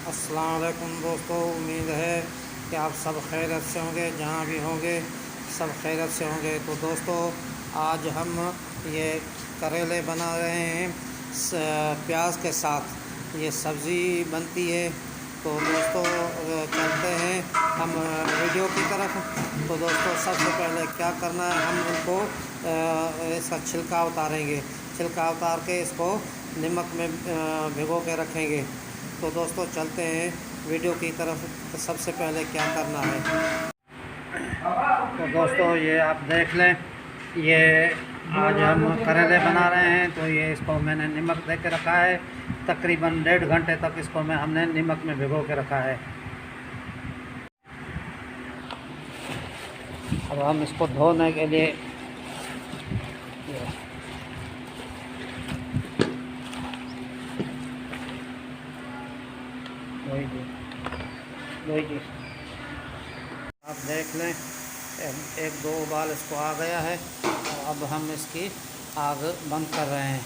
अस्सलाम वालेकुम दोस्तों, उम्मीद है कि आप सब खैरियत से होंगे। जहाँ भी होंगे सब खैरियत से होंगे। तो दोस्तों, आज हम ये करेले बना रहे हैं प्याज के साथ। ये सब्ज़ी बनती है। तो दोस्तों, चलते हैं हम वीडियो की तरफ। तो दोस्तों, सबसे पहले क्या करना है, हम इनको इसका छिलका उतारेंगे। छिलका उतार के इसको नमक में भिगो के रखेंगे। तो दोस्तों, चलते हैं वीडियो की तरफ। तो सबसे पहले क्या करना है, तो दोस्तों ये आप देख लें, ये आज हम करेले बना रहे हैं। तो ये इसको मैंने नमक दे के रखा है। तकरीबन 1.5 घंटे तक इसको हमने नमक में भिगो के रखा है। अब हम इसको धोने के लिए जी आप देख लें, एक दो उबाल इसको आ गया है। और अब हम इसकी आग बंद कर रहे हैं।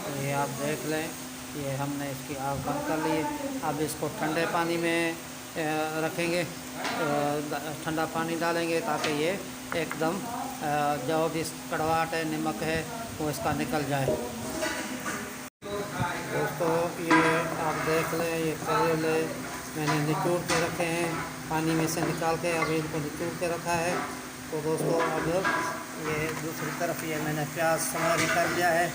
तो ये आप देख लें, ये हमने इसकी आग बंद कर ली है। अब इसको ठंडे पानी में रखेंगे। ठंडा पानी डालेंगे ताकि ये एकदम जो भी कड़वाहट है, नमक है, वो इसका निकल जाए। दोस्तों, ये आप देख लें, ये करेले मैंने निचोड़ के रखे हैं, पानी में से निकाल के अभी इनको निचोड़ के रखा है। तो दोस्तों, अब ये दूसरी तरफ ये मैंने प्याज समारी कर लिया है।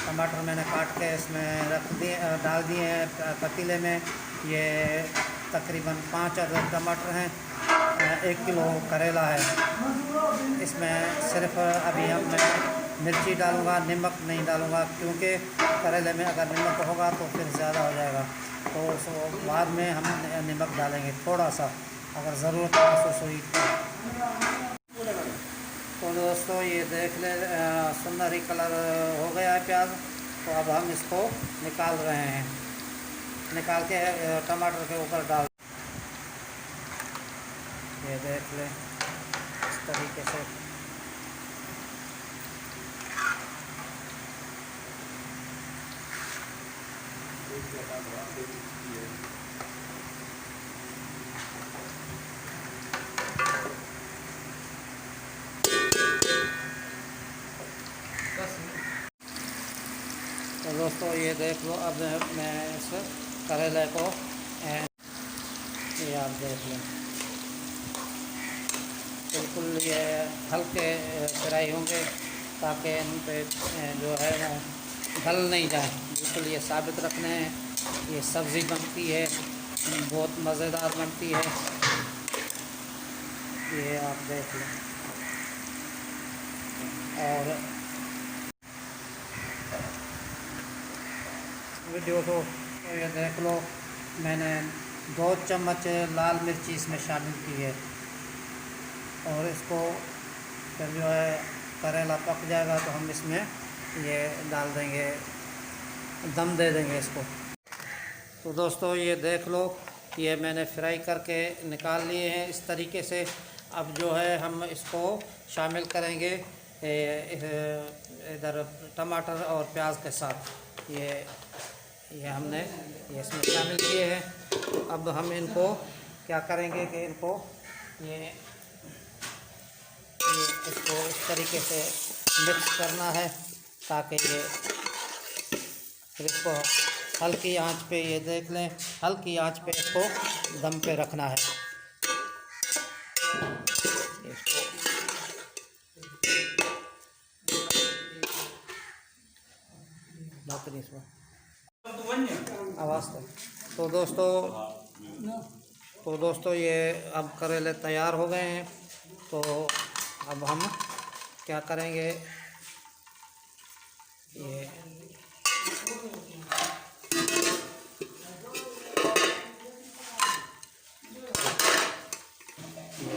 टमाटर मैंने काट के इसमें रख दिए, डाल दिए हैं पतीले में। ये तकरीबन 5 अदद टमाटर हैं, 1 किलो करेला है। इसमें सिर्फ अभी मैं मिर्ची डालूँगा, नमक नहीं डालूँगा, क्योंकि करेले में अगर नमक होगा तो फिर ज़्यादा हो जाएगा। तो उसको बाद में हम नमक डालेंगे थोड़ा सा, अगर ज़रूरत महसूस हुई तो। दोस्तों, ये देख ले, सुनहरी कलर हो गया है प्याज। तो अब हम इसको निकाल रहे हैं, निकाल के टमाटर के ऊपर डाल। ये देख ले, इस तरीके से। तो दोस्तों, ये देख लो, अब मैं इस करेले को, ये आप देख लें, बिल्कुल ये हल्के फ्राई होंगे ताकि इन पे जो है वो गल नहीं जाए। बिल्कुल ये साबित रखने हैं। ये सब्ज़ी बनती है, बहुत मज़ेदार बनती है। ये आप देख लें। और वीडियो तो ये देख लो, मैंने 2 चम्मच लाल मिर्ची इसमें शामिल की है। और इसको फिर जो है करेला पक जाएगा तो हम इसमें ये डाल देंगे, दम दे देंगे इसको। तो दोस्तों, ये देख लो, ये मैंने फ्राई करके निकाल लिए हैं इस तरीके से। अब जो है हम इसको शामिल करेंगे इधर टमाटर और प्याज के साथ। ये हमने ये इसमें शामिल किए हैं। अब हम इनको क्या करेंगे कि इनको ये इसको इस तरीके से मिक्स करना है ताकि ये फिर इसको हल्की आंच पे, ये देख लें, हल्की आंच पे इसको दम पे रखना है। इसको आवाज़ तो दोस्तों ये अब करेले तैयार हो गए हैं। तो अब हम क्या करेंगे, ये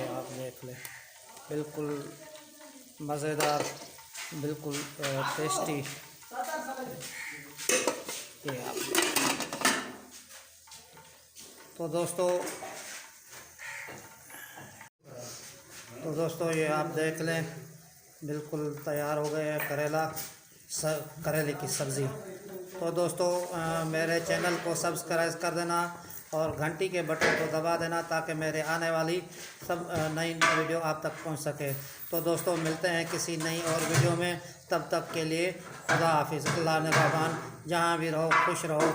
आप देख लें, बिल्कुल मज़ेदार, बिल्कुल टेस्टी। ये आप तो दोस्तों ये आप देख लें, बिल्कुल तैयार हो गए हैं करेले की सब्ज़ी। तो दोस्तों मेरे चैनल को सब्सक्राइब कर देना और घंटी के बटन को दबा देना ताकि मेरे आने वाली सब नई वीडियो आप तक पहुंच सके। तो दोस्तों मिलते हैं किसी नई और वीडियो में, तब तक के लिए खुदा हाफिज़। अल्लाह निगहबान, जहाँ भी रहो खुश रहो।